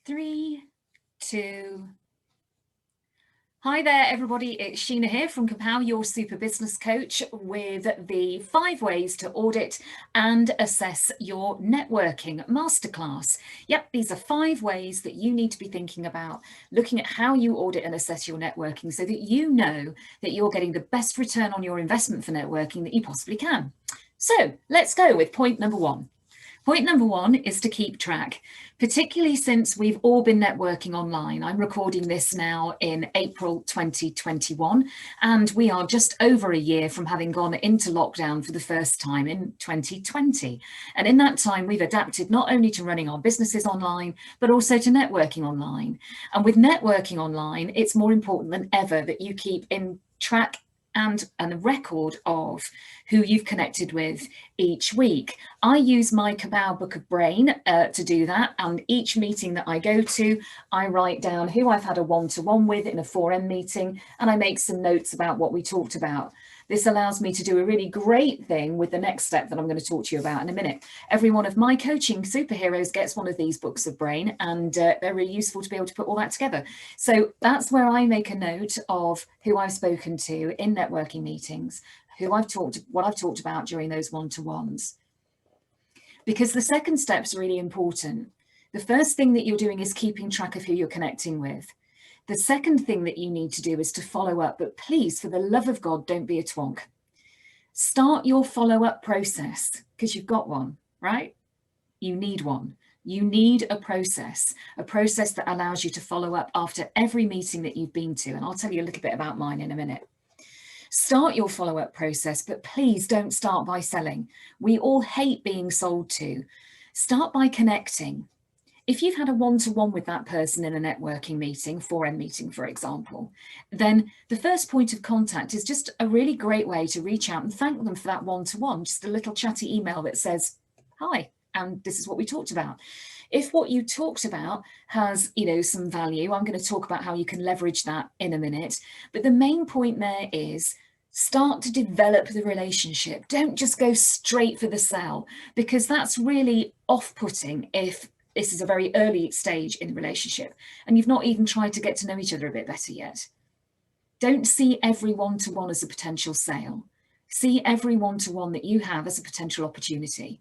3, 2. Hi there, everybody. It's Sheena here from KAPOW, your super business coach, with the 5 ways to audit and assess your networking masterclass. Yep, these are 5 ways that you need to be thinking about, looking at how you audit and assess your networking so that you know that you're getting the best return on your investment for networking that you possibly can. So let's go with point number 1. Point number 1 is to keep track, particularly since we've all been networking online. I'm recording this now in April 2021, and we are just over a year from having gone into lockdown for the first time in 2020. And in that time, we've adapted not only to running our businesses online, but also to networking online. And with networking online, it's more important than ever that you keep in track and a record of who you've connected with each week. I use my KAPOW Book of Brain to do that, and each meeting that I go to, I write down who I've had a one-to-one with in a 4M meeting, and I make some notes about what we talked about. This allows me to do a really great thing with the next step that I'm going to talk to you about in a minute. Every one of my coaching superheroes gets one of these books of brain, and they're really useful to be able to put all that together. So that's where I make a note of who I've spoken to in networking meetings, what I've talked about during those one-to-ones. Because the second step is really important. The first thing that you're doing is keeping track of who you're connecting with. The second thing that you need to do is to follow up, but please, for the love of God, don't be a twonk. Start your follow-up process, because you've got one, right? You need one. You need a process that allows you to follow up after every meeting that you've been to. And I'll tell you a little bit about mine in a minute. Start your follow-up process, but please don't start by selling. We all hate being sold to. Start by connecting. If you've had a one-to-one with that person in a networking meeting, 4M meeting, for example, then the first point of contact is just a really great way to reach out and thank them for that one-to-one, just a little chatty email that says, hi, and this is what we talked about. If what you talked about has, some value, I'm going to talk about how you can leverage that in a minute. But the main point there is start to develop the relationship. Don't just go straight for the sell, because that's really off-putting if this is a very early stage in the relationship and you've not even tried to get to know each other a bit better yet. Don't see every one-to-one as a potential sale. See every one-to-one that you have as a potential opportunity.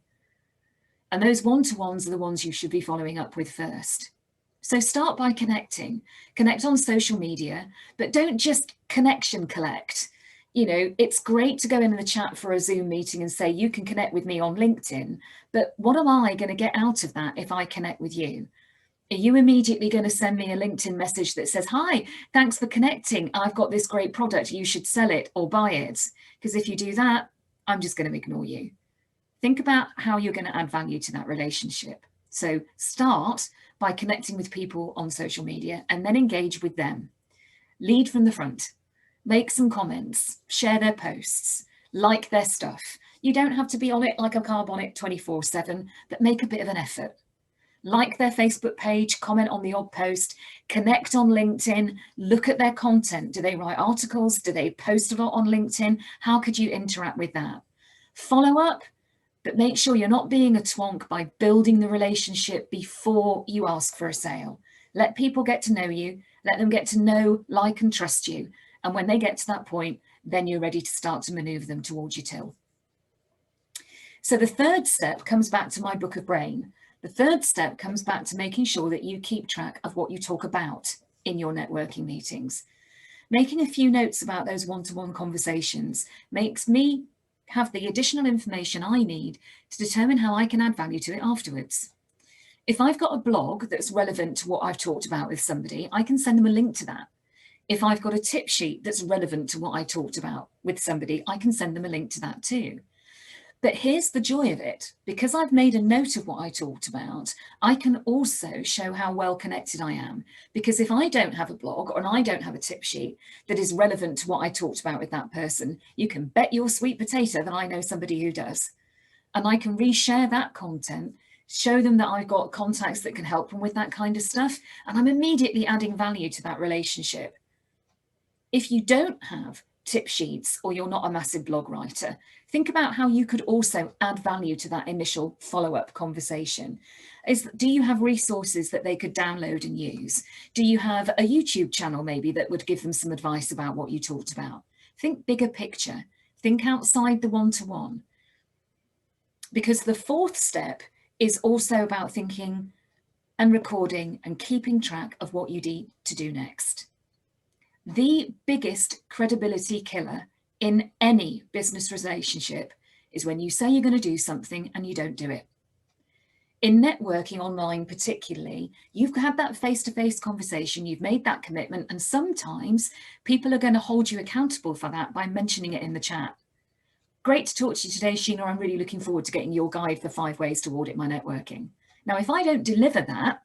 And those one-to-ones are the ones you should be following up with first. So start by connecting. Connect on social media, but don't just connection collect. It's great to go in the chat for a Zoom meeting and say, you can connect with me on LinkedIn, but what am I going to get out of that if I connect with you? Are you immediately going to send me a LinkedIn message that says, hi, thanks for connecting. I've got this great product. You should sell it or buy it. Because if you do that, I'm just going to ignore you. Think about how you're going to add value to that relationship. So start by connecting with people on social media and then engage with them. Lead from the front. Make some comments, share their posts, like their stuff. You don't have to be on it like a carbonic 24/7, but make a bit of an effort. Like their Facebook page, comment on the odd post, connect on LinkedIn, look at their content. Do they write articles? Do they post a lot on LinkedIn? How could you interact with that? Follow up, but make sure you're not being a twonk by building the relationship before you ask for a sale. Let people get to know you, let them get to know, like, and trust you. And when they get to that point, then you're ready to start to maneuver them towards your till. So the third step comes back to my book of brain. The third step comes back to making sure that you keep track of what you talk about in your networking meetings. Making a few notes about those one-to-one conversations makes me have the additional information I need to determine how I can add value to it afterwards. If I've got a blog that's relevant to what I've talked about with somebody, I can send them a link to that. If I've got a tip sheet that's relevant to what I talked about with somebody, I can send them a link to that too. But here's the joy of it. Because I've made a note of what I talked about, I can also show how well connected I am. Because if I don't have a blog or I don't have a tip sheet that is relevant to what I talked about with that person, you can bet your sweet potato that I know somebody who does. And I can reshare that content, show them that I've got contacts that can help them with that kind of stuff. And I'm immediately adding value to that relationship. If you don't have tip sheets or you're not a massive blog writer, think about how you could also add value to that initial follow-up conversation. Do you have resources that they could download and use? Do you have a YouTube channel maybe that would give them some advice about what you talked about? Think bigger picture. Think outside the one-to-one. Because the fourth step is also about thinking and recording and keeping track of what you need to do next. The biggest credibility killer in any business relationship is when you say you're going to do something and you don't do it. In networking online particularly, you've had that face-to-face conversation, you've made that commitment, and sometimes people are going to hold you accountable for that by mentioning it in the chat. Great to talk to you today, Sheena. I'm really looking forward to getting your guide for 5 ways to audit my networking. Now, if I don't deliver that,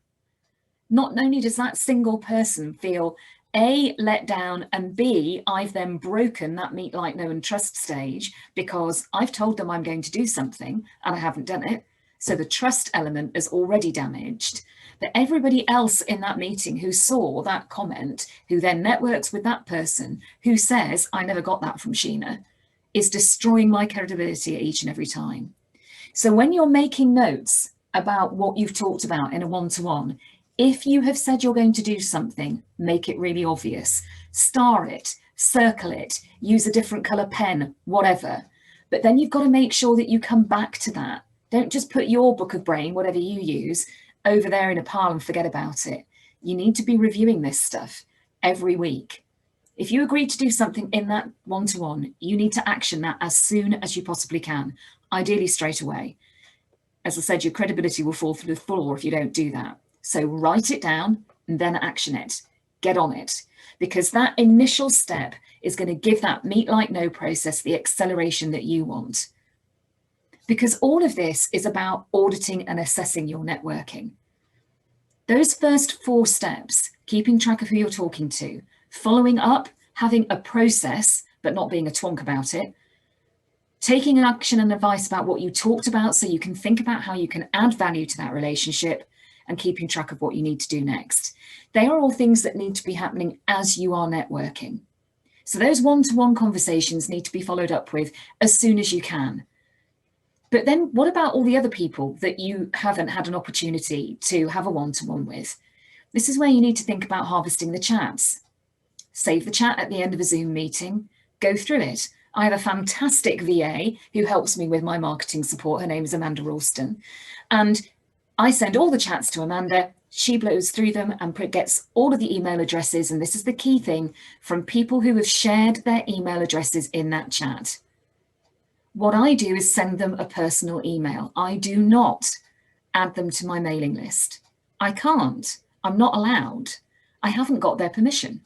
not only does that single person feel A, let down, and B, I've then broken that meet, like, know and trust stage because I've told them I'm going to do something and I haven't done it. So the trust element is already damaged. But everybody else in that meeting who saw that comment, who then networks with that person, who says, I never got that from Sheena, is destroying my credibility each and every time. So when you're making notes about what you've talked about in a one-to-one, if you have said you're going to do something, make it really obvious. Star it, circle it, use a different color pen, whatever. But then you've got to make sure that you come back to that. Don't just put your book of brain, whatever you use, over there in a pile and forget about it. You need to be reviewing this stuff every week. If you agree to do something in that one-to-one, you need to action that as soon as you possibly can, ideally straight away. As I said, your credibility will fall through the floor if you don't do that. So write it down and then action it. Get on it. Because that initial step is going to give that meet, like, know process the acceleration that you want. Because all of this is about auditing and assessing your networking. Those first 4 steps, keeping track of who you're talking to, following up, having a process, but not being a twonk about it, taking action and advice about what you talked about so you can think about how you can add value to that relationship, and keeping track of what you need to do next. They are all things that need to be happening as you are networking. So those one-to-one conversations need to be followed up with as soon as you can. But then what about all the other people that you haven't had an opportunity to have a one-to-one with? This is where you need to think about harvesting the chats. Save the chat at the end of a Zoom meeting, go through it. I have a fantastic VA who helps me with my marketing support. Her name is Amanda Ralston. And I send all the chats to Amanda. She blows through them and gets all of the email addresses. And this is the key thing, from people who have shared their email addresses in that chat. What I do is send them a personal email. I do not add them to my mailing list. I can't. I'm not allowed. I haven't got their permission.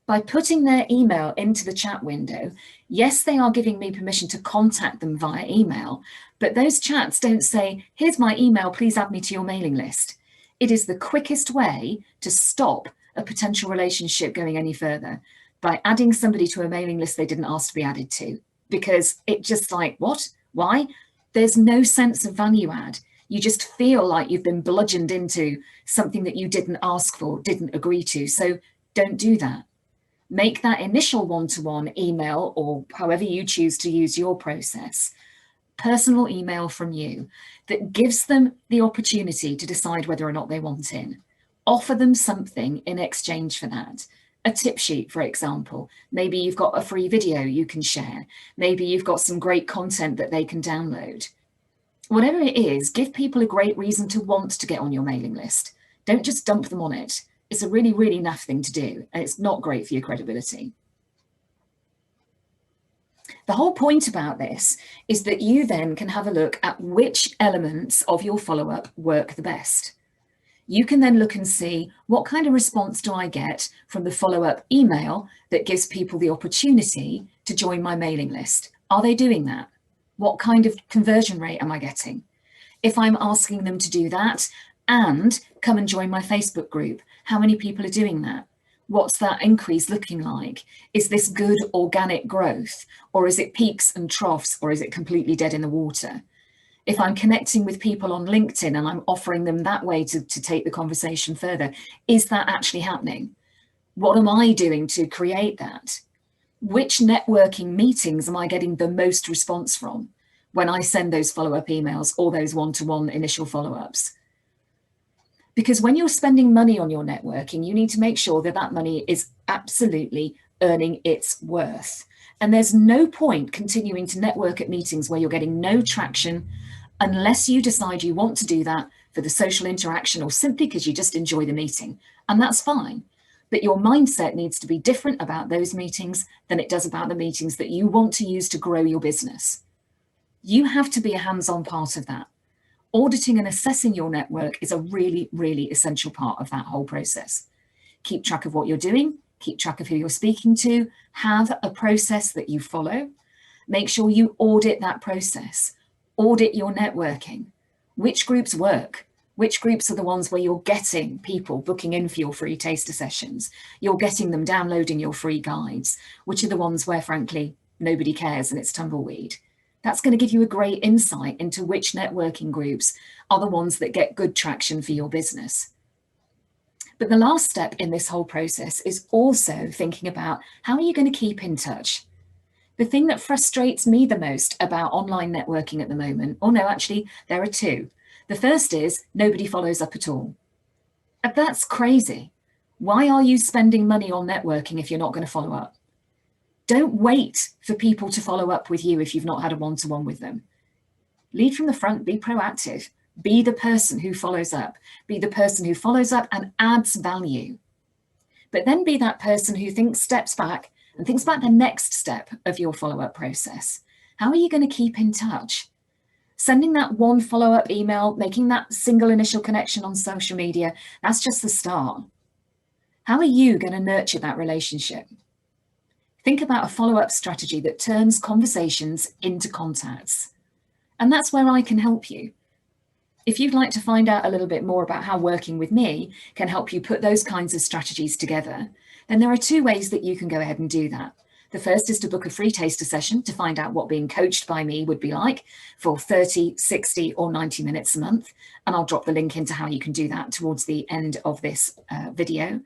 By putting their email into the chat window, yes, they are giving me permission to contact them via email, but those chats don't say, here's my email, please add me to your mailing list. It is the quickest way to stop a potential relationship going any further by adding somebody to a mailing list they didn't ask to be added to, because it just like, what? Why? There's no sense of value add. You just feel like you've been bludgeoned into something that you didn't ask for, didn't agree to. So don't do that. Make that initial one-to-one email, or however you choose to use your process, personal email from you that gives them the opportunity to decide whether or not they want in. Offer them something in exchange for that. A tip sheet, for example. Maybe you've got a free video you can share. Maybe you've got some great content that they can download. Whatever it is, give people a great reason to want to get on your mailing list. Don't just dump them on it. It's a really, really naff thing to do, and it's not great for your credibility. The whole point about this is that you then can have a look at which elements of your follow-up work the best. You can then look and see, what kind of response do I get from the follow-up email that gives people the opportunity to join my mailing list? Are they doing that? What kind of conversion rate am I getting? If I'm asking them to do that and come and join my Facebook group, how many people are doing that? What's that increase looking like? Is this good organic growth, or is it peaks and troughs, or is it completely dead in the water? If I'm connecting with people on LinkedIn and I'm offering them that way to take the conversation further, is that actually happening? What am I doing to create that? Which networking meetings am I getting the most response from when I send those follow-up emails or those one-to-one initial follow-ups? Because when you're spending money on your networking, you need to make sure that that money is absolutely earning its worth. And there's no point continuing to network at meetings where you're getting no traction unless you decide you want to do that for the social interaction or simply because you just enjoy the meeting. And that's fine. But your mindset needs to be different about those meetings than it does about the meetings that you want to use to grow your business. You have to be a hands-on part of that. Auditing and assessing your network is a really, really essential part of that whole process. Keep track of what you're doing, keep track of who you're speaking to, have a process that you follow. Make sure you audit that process. Audit your networking. Which groups work? Which groups are the ones where you're getting people booking in for your free taster sessions? You're getting them downloading your free guides. Which are the ones where, frankly, nobody cares and it's tumbleweed? That's going to give you a great insight into which networking groups are the ones that get good traction for your business. But the last step in this whole process is also thinking about how are you going to keep in touch? The thing that frustrates me the most about online networking at the moment, or no, actually, there are two. The first is nobody follows up at all. That's crazy. Why are you spending money on networking if you're not going to follow up? Don't wait for people to follow up with you if you've not had a one-to-one with them. Lead from the front, be proactive. Be the person who follows up. Be the person who follows up and adds value. But then be that person who steps back and thinks about the next step of your follow-up process. How are you going to keep in touch? Sending that one follow-up email, making that single initial connection on social media, that's just the start. How are you going to nurture that relationship? Think about a follow-up strategy that turns conversations into contacts. And that's where I can help you. If you'd like to find out a little bit more about how working with me can help you put those kinds of strategies together, then there are two ways that you can go ahead and do that. The first is to book a free taster session to find out what being coached by me would be like for 30, 60 or 90 minutes a month. And I'll drop the link into how you can do that towards the end of this video.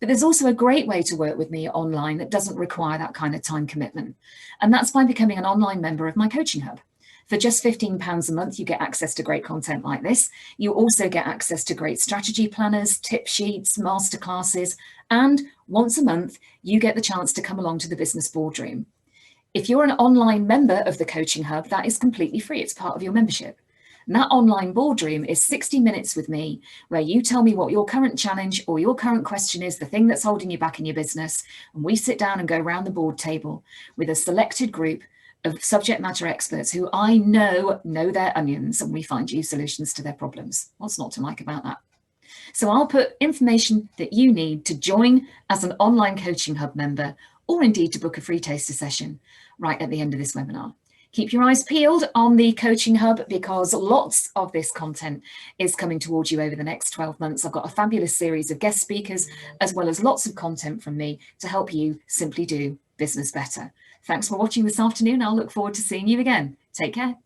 But there's also a great way to work with me online that doesn't require that kind of time commitment. And that's by becoming an online member of my coaching hub. For just £15 a month, you get access to great content like this. You also get access to great strategy planners, tip sheets, masterclasses, and once a month, you get the chance to come along to the business boardroom. If you're an online member of the coaching hub, that is completely free. It's part of your membership. And that online boardroom is 60 minutes with me, where you tell me what your current challenge or your current question is, the thing that's holding you back in your business. And we sit down and go around the board table with a selected group of subject matter experts who I know their onions, and we find you solutions to their problems. What's not to like about that? So I'll put information that you need to join as an online coaching hub member, or indeed to book a free taster session right at the end of this webinar. Keep your eyes peeled on the coaching hub because lots of this content is coming towards you over the next 12 months. I've got a fabulous series of guest speakers, as well as lots of content from me to help you simply do business better. Thanks for watching this afternoon. I'll look forward to seeing you again. Take care.